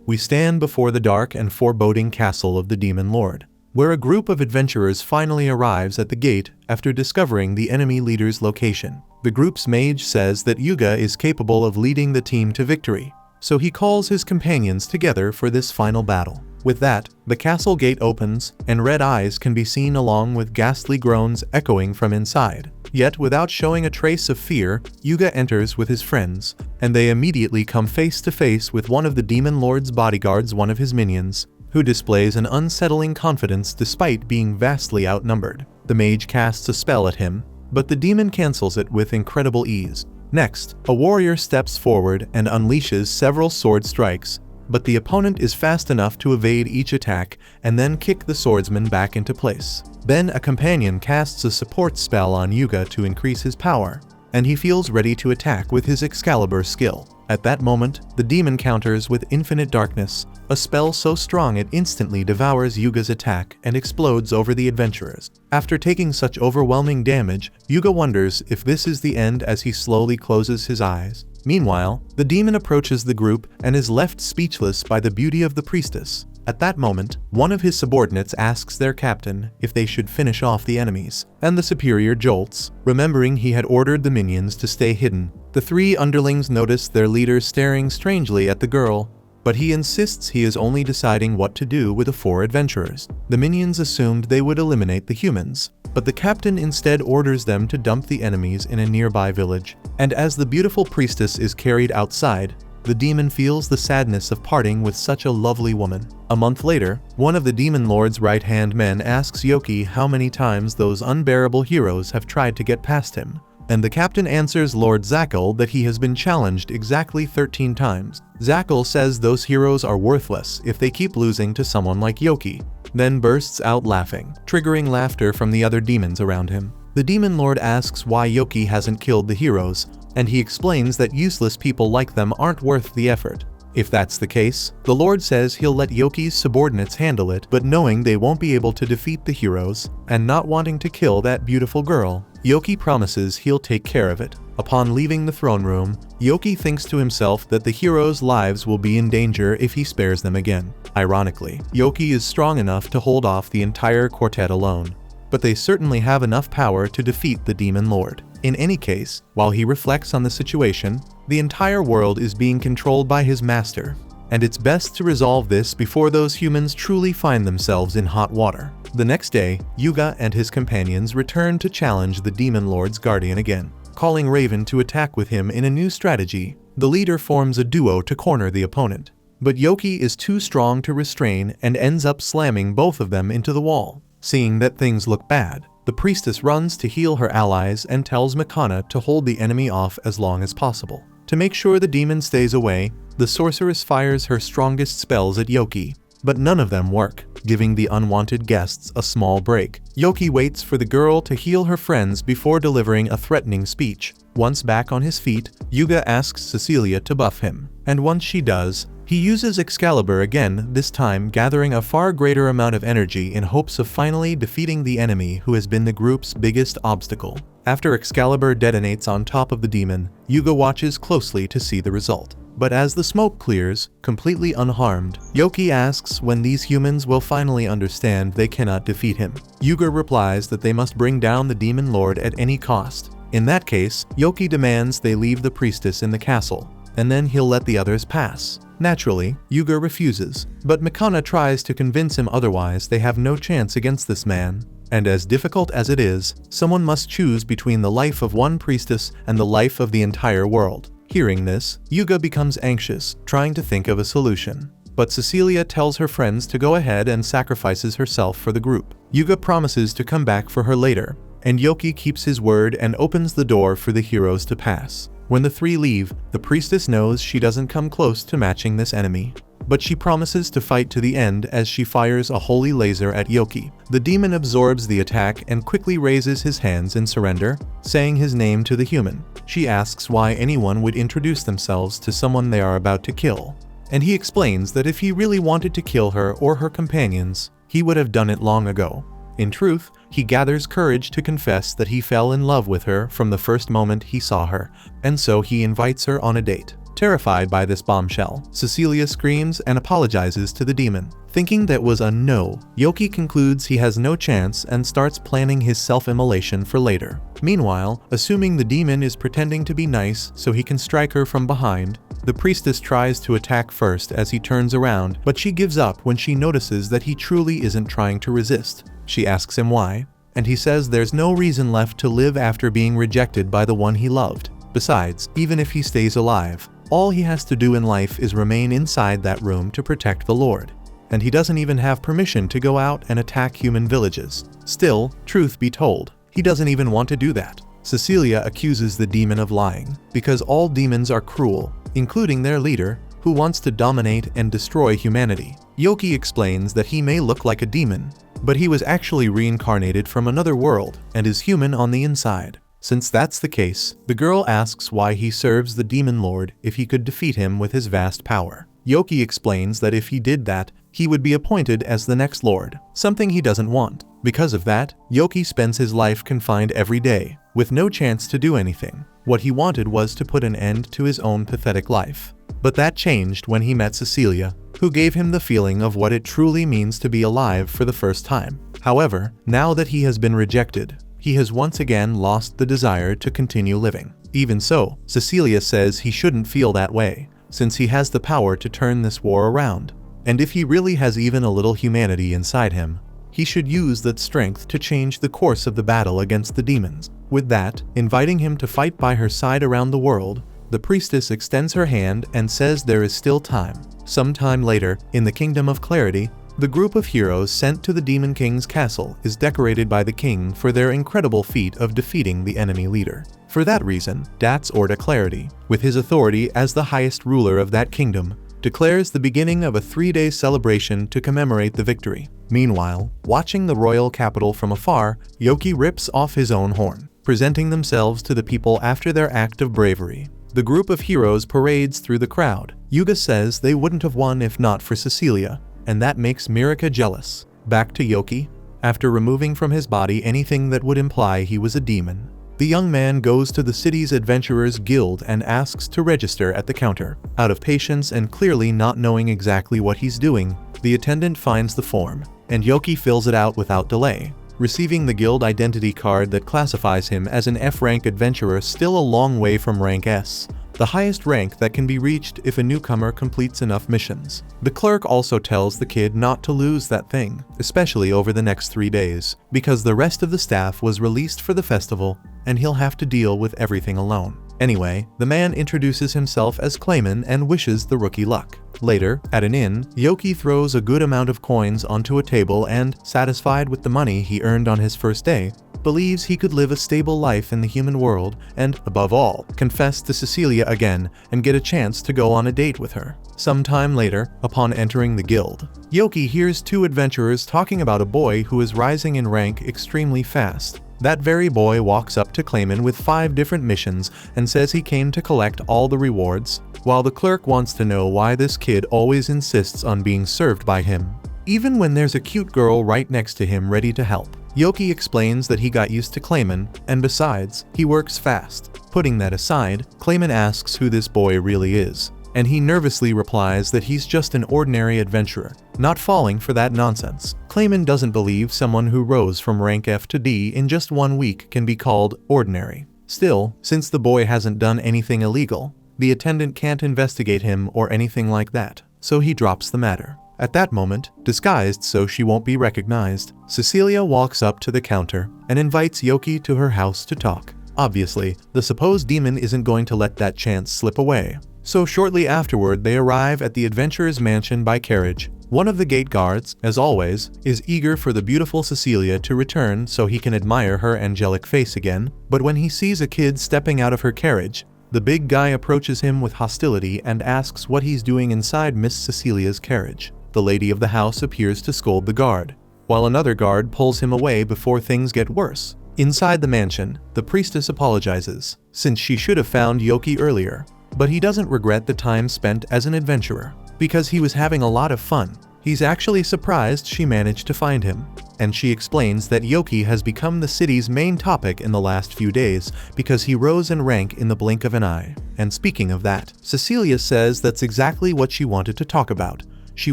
we stand before the dark and foreboding castle of the Demon Lord, where a group of adventurers finally arrives at the gate after discovering the enemy leader's location. The group's mage says that Yuga is capable of leading the team to victory, so he calls his companions together for this final battle. With that, the castle gate opens, and red eyes can be seen along with ghastly groans echoing from inside. Yet without showing a trace of fear, Yuga enters with his friends, and they immediately come face to face with one of the Demon Lord's bodyguards, one of his minions, who displays an unsettling confidence despite being vastly outnumbered. The mage casts a spell at him, but the demon cancels it with incredible ease. Next, a warrior steps forward and unleashes several sword strikes, but the opponent is fast enough to evade each attack and then kick the swordsman back into place. Then a companion casts a support spell on Yuga to increase his power, and he feels ready to attack with his Excalibur skill. At that moment, the demon counters with Infinite Darkness, a spell so strong it instantly devours Yuga's attack and explodes over the adventurers. After taking such overwhelming damage, Yuga wonders if this is the end as he slowly closes his eyes. Meanwhile, the demon approaches the group and is left speechless by the beauty of the priestess. At that moment, one of his subordinates asks their captain if they should finish off the enemies, and the superior jolts, remembering he had ordered the minions to stay hidden. The three underlings notice their leader staring strangely at the girl, but he insists he is only deciding what to do with the four adventurers. The minions assumed they would eliminate the humans, but the captain instead orders them to dump the enemies in a nearby village. And as the beautiful priestess is carried outside, the demon feels the sadness of parting with such a lovely woman. A month later, one of the Demon Lord's right-hand men asks Yoki how many times those unbearable heroes have tried to get past him, and the captain answers Lord Zackle that he has been challenged exactly 13 times. Zackle says those heroes are worthless if they keep losing to someone like Yoki, then bursts out laughing, triggering laughter from the other demons around him. The Demon Lord asks why Yoki hasn't killed the heroes, and he explains that useless people like them aren't worth the effort. If that's the case, the Lord says he'll let Yoki's subordinates handle it, but knowing they won't be able to defeat the heroes, and not wanting to kill that beautiful girl, Yoki promises he'll take care of it. Upon leaving the throne room, Yoki thinks to himself that the heroes' lives will be in danger if he spares them again. Ironically, Yoki is strong enough to hold off the entire quartet alone, but they certainly have enough power to defeat the Demon Lord. In any case, while he reflects on the situation, the entire world is being controlled by his master, and it's best to resolve this before those humans truly find themselves in hot water. The next day, Yuga and his companions return to challenge the Demon Lord's guardian again. Calling Raven to attack with him in a new strategy, the leader forms a duo to corner the opponent. But Yoki is too strong to restrain and ends up slamming both of them into the wall. Seeing that things look bad, the priestess runs to heal her allies and tells Makana to hold the enemy off as long as possible. To make sure the demon stays away, the sorceress fires her strongest spells at Yoki, but none of them work, giving the unwanted guests a small break. Yoki waits for the girl to heal her friends before delivering a threatening speech. Once back on his feet, Yuga asks Cecilia to buff him, and once she does, he uses Excalibur again, this time gathering a far greater amount of energy in hopes of finally defeating the enemy who has been the group's biggest obstacle. After Excalibur detonates on top of the demon, Yuga watches closely to see the result. But as the smoke clears, completely unharmed, Yoki asks when these humans will finally understand they cannot defeat him. Yuga replies that they must bring down the Demon Lord at any cost. In that case, Yoki demands they leave the priestess in the castle, and then he'll let the others pass. Naturally, Yuga refuses, but Makana tries to convince him otherwise they have no chance against this man. And as difficult as it is, someone must choose between the life of one priestess and the life of the entire world. Hearing this, Yuga becomes anxious, trying to think of a solution. But Cecilia tells her friends to go ahead and sacrifices herself for the group. Yuga promises to come back for her later, and Yoki keeps his word and opens the door for the heroes to pass. When the three leave, the priestess knows she doesn't come close to matching this enemy, but she promises to fight to the end as she fires a holy laser at Yoki. The demon absorbs the attack and quickly raises his hands in surrender, saying his name to the human. She asks why anyone would introduce themselves to someone they are about to kill, and he explains that if he really wanted to kill her or her companions, he would have done it long ago. In truth, he gathers courage to confess that he fell in love with her from the first moment he saw her, and so he invites her on a date. Terrified by this bombshell, Cecilia screams and apologizes to the demon. Thinking that was a no, Yoki concludes he has no chance and starts planning his self-immolation for later. Meanwhile, assuming the demon is pretending to be nice so he can strike her from behind, the priestess tries to attack first as he turns around, but she gives up when she notices that he truly isn't trying to resist. She asks him why, and he says there's no reason left to live after being rejected by the one he loved. Besides, even if he stays alive, all he has to do in life is remain inside that room to protect the Lord. And he doesn't even have permission to go out and attack human villages. Still, truth be told, he doesn't even want to do that. Cecilia accuses the demon of lying, because all demons are cruel, including their leader, who wants to dominate and destroy humanity. Yoki explains that he may look like a demon, but he was actually reincarnated from another world and is human on the inside. Since that's the case, the girl asks why he serves the demon lord if he could defeat him with his vast power. Yoki explains that if he did that, he would be appointed as the next lord, something he doesn't want. Because of that, Yoki spends his life confined every day, with no chance to do anything. What he wanted was to put an end to his own pathetic life. But that changed when he met Cecilia, who gave him the feeling of what it truly means to be alive for the first time. However, now that he has been rejected, he has once again lost the desire to continue living. Even so, Cecilia says he shouldn't feel that way, since he has the power to turn this war around. And if he really has even a little humanity inside him, he should use that strength to change the course of the battle against the demons. With that, inviting him to fight by her side around the world, the priestess extends her hand and says there is still time. Sometime later, in the Kingdom of Clarity, the group of heroes sent to the Demon King's castle is decorated by the king for their incredible feat of defeating the enemy leader. For that reason, That's Orda Clarity, with his authority as the highest ruler of that kingdom, declares the beginning of a 3-day celebration to commemorate the victory. Meanwhile, watching the royal capital from afar, Yoki rips off his own horn, presenting themselves to the people after their act of bravery. The group of heroes parades through the crowd. Yuga says they wouldn't have won if not for Cecilia, and that makes Mirika jealous. Back to Yoki. After removing from his body anything that would imply he was a demon, the young man goes to the city's adventurers guild and asks to register at the counter. Out of patience and clearly not knowing exactly what he's doing, the attendant finds the form, and Yoki fills it out without delay, receiving the guild identity card that classifies him as an F-rank adventurer, still a long way from rank S, the highest rank that can be reached if a newcomer completes enough missions. The clerk also tells the kid not to lose that thing, especially over the next 3 days, because the rest of the staff was released for the festival and he'll have to deal with everything alone. Anyway, the man introduces himself as Clayman and wishes the rookie luck. Later, at an inn, Yoki throws a good amount of coins onto a table and, satisfied with the money he earned on his first day, believes he could live a stable life in the human world and, above all, confess to Cecilia again and get a chance to go on a date with her. Sometime later, upon entering the guild, Yoki hears 2 adventurers talking about a boy who is rising in rank extremely fast. That very boy walks up to Clayman with 5 different missions and says he came to collect all the rewards, while the clerk wants to know why this kid always insists on being served by him, even when there's a cute girl right next to him ready to help. Yoki explains that he got used to Clayman, and besides, he works fast. Putting that aside, Clayman asks who this boy really is, and he nervously replies that he's just an ordinary adventurer, not falling for that nonsense. Clayman doesn't believe someone who rose from rank F to D in just 1 week can be called ordinary. Still, since the boy hasn't done anything illegal, the attendant can't investigate him or anything like that, so he drops the matter. At that moment, disguised so she won't be recognized, Cecilia walks up to the counter and invites Yoki to her house to talk. Obviously, the supposed demon isn't going to let that chance slip away. So shortly afterward they arrive at the adventurer's mansion by carriage. One of the gate guards, as always, is eager for the beautiful Cecilia to return so he can admire her angelic face again, but when he sees a kid stepping out of her carriage, the big guy approaches him with hostility and asks what he's doing inside Miss Cecilia's carriage. The lady of the house appears to scold the guard, while another guard pulls him away before things get worse. Inside the mansion, the priestess apologizes, since she should have found Yoki earlier, but he doesn't regret the time spent as an adventurer, because he was having a lot of fun. He's actually surprised she managed to find him. and she explains that Yoki has become the city's main topic in the last few days because he rose in rank in the blink of an eye. And speaking of that, Cecilia says that's exactly what she wanted to talk about. She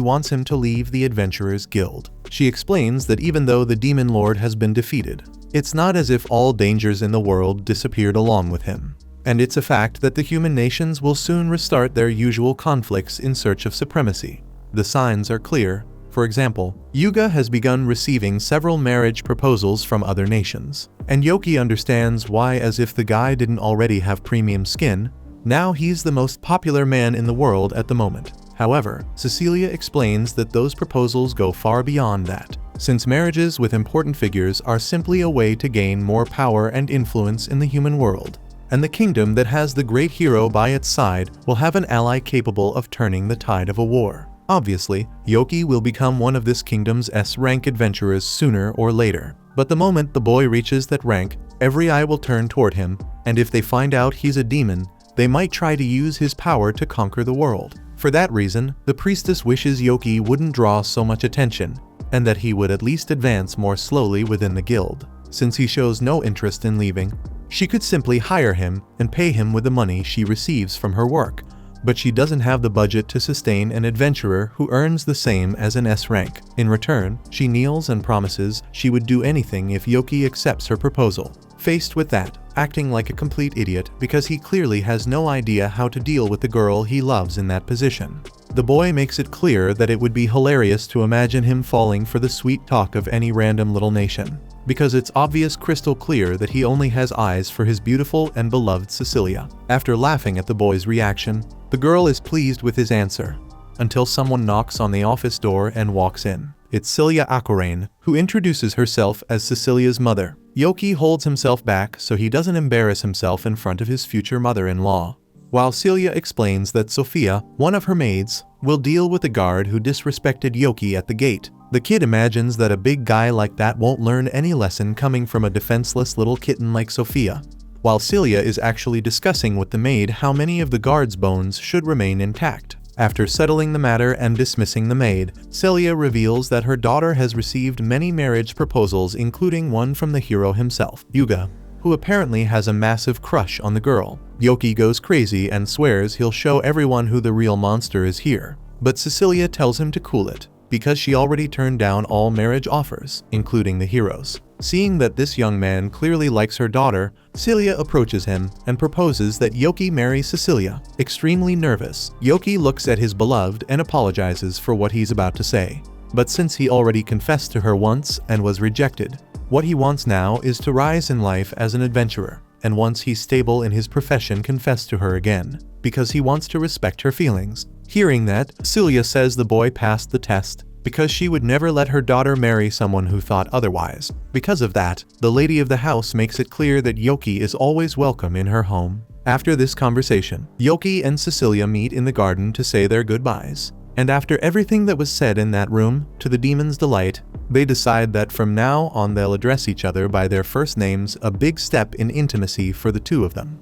wants him to leave the Adventurers Guild. She explains that even though the Demon Lord has been defeated, it's not as if all dangers in the world disappeared along with him. And it's a fact that the human nations will soon restart their usual conflicts in search of supremacy. The signs are clear. For example, Yuga has begun receiving several marriage proposals from other nations. And Yoki understands why, as if the guy didn't already have premium skin. Now he's the most popular man in the world at the moment. However, Cecilia explains that those proposals go far beyond that, since marriages with important figures are simply a way to gain more power and influence in the human world. And the kingdom that has the great hero by its side will have an ally capable of turning the tide of a war. Obviously, Yoki will become one of this kingdom's S-rank adventurers sooner or later. But the moment the boy reaches that rank, every eye will turn toward him, and if they find out he's a demon, they might try to use his power to conquer the world. For that reason, the priestess wishes Yoki wouldn't draw so much attention, and that he would at least advance more slowly within the guild. Since he shows no interest in leaving, she could simply hire him and pay him with the money she receives from her work. But she doesn't have the budget to sustain an adventurer who earns the same as an S rank. In return, she kneels and promises she would do anything if Yoki accepts her proposal. Faced with that, acting like a complete idiot because he clearly has no idea how to deal with the girl he loves in that position. The boy makes it clear that it would be hilarious to imagine him falling for the sweet talk of any random little nation, because it's obvious crystal clear that he only has eyes for his beautiful and beloved Cecilia. After laughing at the boy's reaction, the girl is pleased with his answer, until someone knocks on the office door and walks in. It's Celia Aquarain, who introduces herself as Cecilia's mother. Yoki holds himself back so he doesn't embarrass himself in front of his future mother-in-law, while Celia explains that Sophia, one of her maids, will deal with the guard who disrespected Yoki at the gate. The kid imagines that a big guy like that won't learn any lesson coming from a defenseless little kitten like Sophia, while Celia is actually discussing with the maid how many of the guard's bones should remain intact. After settling the matter and dismissing the maid, Celia reveals that her daughter has received many marriage proposals, including one from the hero himself, Yuga, who apparently has a massive crush on the girl. Yoki goes crazy and swears he'll show everyone who the real monster is here, but Cecilia tells him to cool it, because she already turned down all marriage offers, including the hero's. Seeing that this young man clearly likes her daughter, Celia approaches him and proposes that Yoki marry Cecilia. Extremely nervous, Yoki looks at his beloved and apologizes for what he's about to say. But since he already confessed to her once and was rejected, what he wants now is to rise in life as an adventurer, and once he's stable in his profession, confess to her again, because he wants to respect her feelings. Hearing that, Celia says the boy passed the test, because she would never let her daughter marry someone who thought otherwise. Because of that, the lady of the house makes it clear that Yoki is always welcome in her home. After this conversation, Yoki and Cecilia meet in the garden to say their goodbyes. And after everything that was said in that room, to the demon's delight, they decide that from now on they'll address each other by their first names, a big step in intimacy for the two of them.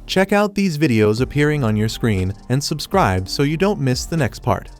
Check out these videos appearing on your screen and subscribe so you don't miss the next part.